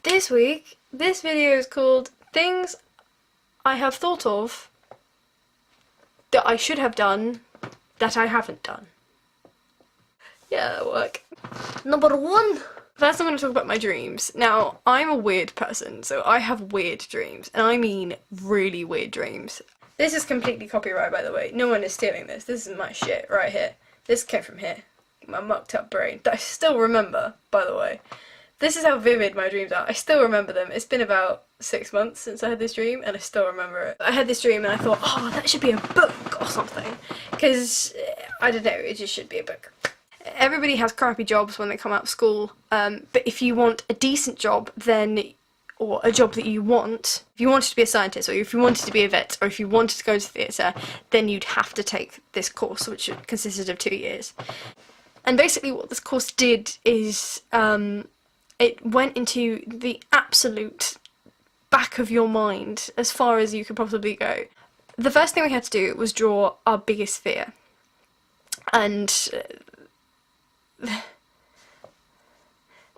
This week, this video is called Things I Have Thought of That I Should Have Done That I Haven't Done. Yeah, that'll work. Number one. First I'm going to talk about my dreams. Now, I'm a weird person, so I have weird dreams, and I mean really weird dreams. This is completely copyright, by the way. No one is stealing this. This is my shit right here. This came from here. My mucked up brain. That I still remember, by the way. This is how vivid my dreams are. I still remember them. It's been about 6 months since I had this dream, and I still remember it. I had this dream and I thought, oh, that should be a book or something. Because, I don't know, it just should be a book. Everybody has crappy jobs when they come out of school, but if you want a decent job, then, or a job that you want, if you wanted to be a scientist, or if you wanted to be a vet, or if you wanted to go into theatre, then you'd have to take this course, which consisted of 2 years. And basically what this course did is, it went into the absolute back of your mind, as far as you could possibly go. The first thing we had to do was draw our biggest fear. And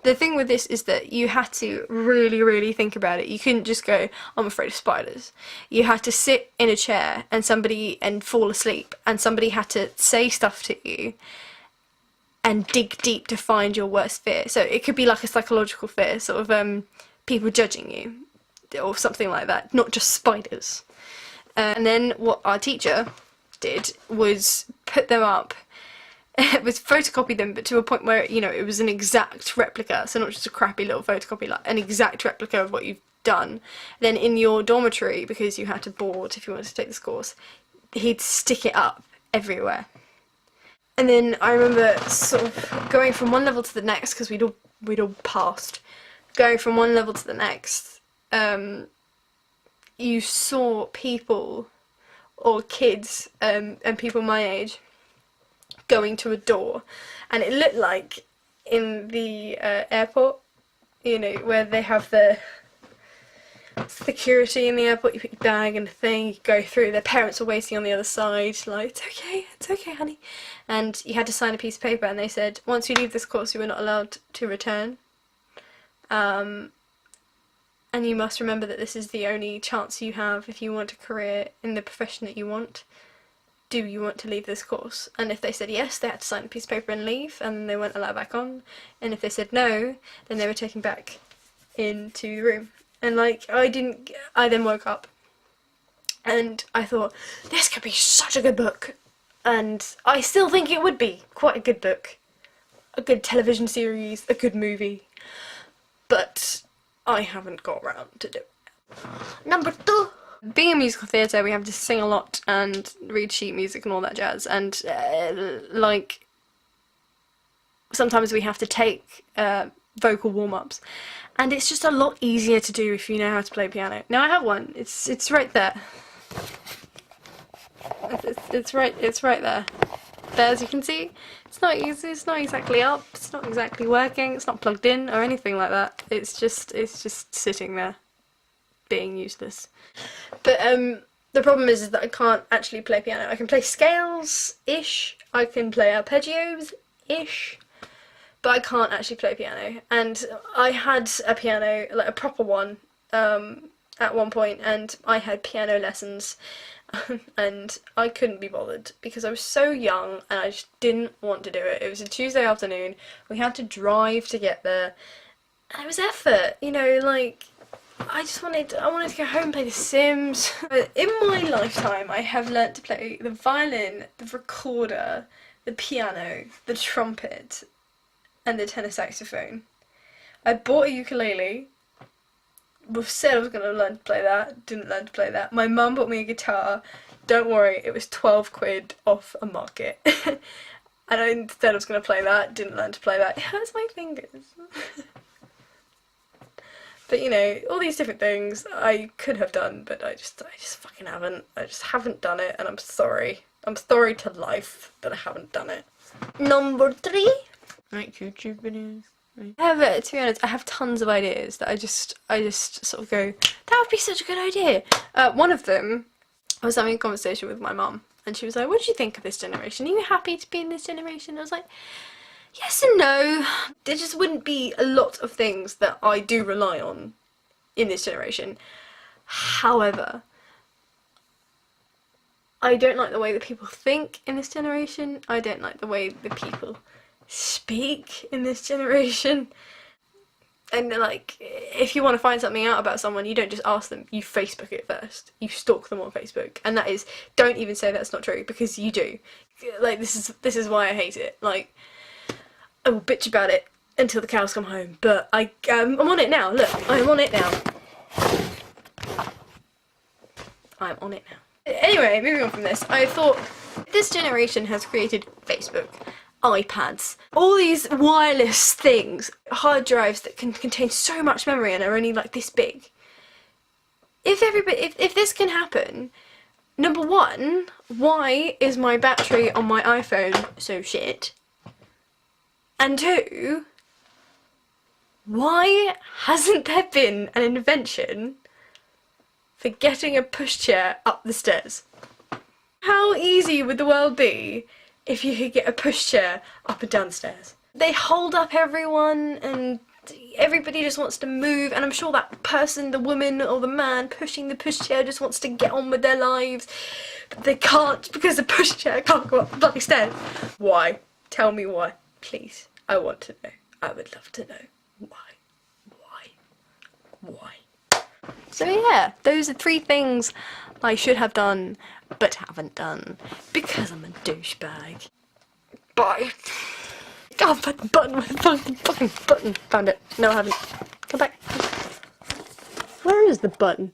the thing with this is that you had to really think about it. You couldn't just go, I'm afraid of spiders. You had to sit in a chair and fall asleep, and somebody had to say stuff to you and dig deep to find your worst fear. So it could be like a psychological fear, sort of people judging you, or something like that, not just spiders. And then what our teacher did was put them up. It was photocopy them, but to a point where, you know, it was an exact replica, so not just a crappy little photocopy, like an exact replica of what you've done. Then in your dormitory, because you had to board if you wanted to take this course, he'd stick it up everywhere. And then I remember sort of going from one level to the next, because we'd all passed. Going from one level to the next, you saw people, or kids, and people my age, going to a door, and it looked like in the airport, you know, where they have the security in the airport. You put your bag and the thing, you go through, their parents were waiting on the other side, like, it's okay honey, and you had to sign a piece of paper, and they said, once you leave this course you are not allowed to return, and you must remember that this is the only chance you have if you want a career in the profession that you want. Do you want to leave this course? And if they said yes, they had to sign a piece of paper and leave, and they weren't allowed back on. And if they said no, then they were taken back into the room. And like, I then woke up, and I thought, this could be such a good book. And I still think it would be quite a good book. A good television series, a good movie. But I haven't got around to do it. Number 2. Being in musical theatre, we have to sing a lot and read sheet music and all that jazz, and like, sometimes we have to take vocal warm-ups, and it's just a lot easier to do if you know how to play piano. Now I have one. It's right there. It's right there. There, as you can see, it's not easy. It's not exactly up. It's not exactly working. It's not plugged in or anything like that. It's just sitting there, being useless. But the problem is that I can't actually play piano. I can play scales-ish, I can play arpeggios-ish, but I can't actually play piano. And I had a piano, like a proper one, at one point, and I had piano lessons, and I couldn't be bothered because I was so young and I just didn't want to do it. It was a Tuesday afternoon, we had to drive to get there, and it was effort, you know, like, I wanted to go home and play The Sims. In my lifetime, I have learnt to play the violin, the recorder, the piano, the trumpet, and the tenor saxophone. I bought a ukulele, said I was going to learn to play that, didn't learn to play that. My mum bought me a guitar, don't worry, it was 12 quid off a market. And I said I was going to play that, didn't learn to play that. It hurts my fingers. But, you know, all these different things I could have done, but I just fucking haven't. I just haven't done it, and I'm sorry. I'm sorry to life that I haven't done it. Number 3. Make YouTube videos. To be honest, I have tons of ideas that I just sort of go, that would be such a good idea. One of them, I was having a conversation with my mum, and she was like, what did you think of this generation? Are you happy to be in this generation? I was like, yes and no. There just wouldn't be a lot of things that I do rely on in this generation. However, I don't like the way that people think in this generation. I don't like the way that people speak in this generation. And like, if you want to find something out about someone, you don't just ask them, you Facebook it first. You stalk them on Facebook. And that is, don't even say that's not true, because you do. Like, this is why I hate it. Like, I will bitch about it until the cows come home, but I'm on it now. Look, I'm on it now. I'm on it now. Anyway, moving on from this, I thought this generation has created Facebook, iPads, all these wireless things, hard drives that can contain so much memory and are only like this big. If this can happen, number one, why is my battery on my iPhone so shit? And two, why hasn't there been an invention for getting a pushchair up the stairs? How easy would the world be if you could get a pushchair up and down the stairs? They hold up everyone and everybody just wants to move, and I'm sure that person, the woman or the man pushing the pushchair, just wants to get on with their lives, but they can't because the pushchair can't go up the bloody stairs. Why? Tell me why, please. I want to know. I would love to know. Why? So yeah, those are 3 things I should have done, but haven't done, because I'm a douchebag. Bye. Oh, find the button, fucking button. Found it. No, I haven't. Come back. Where is the button?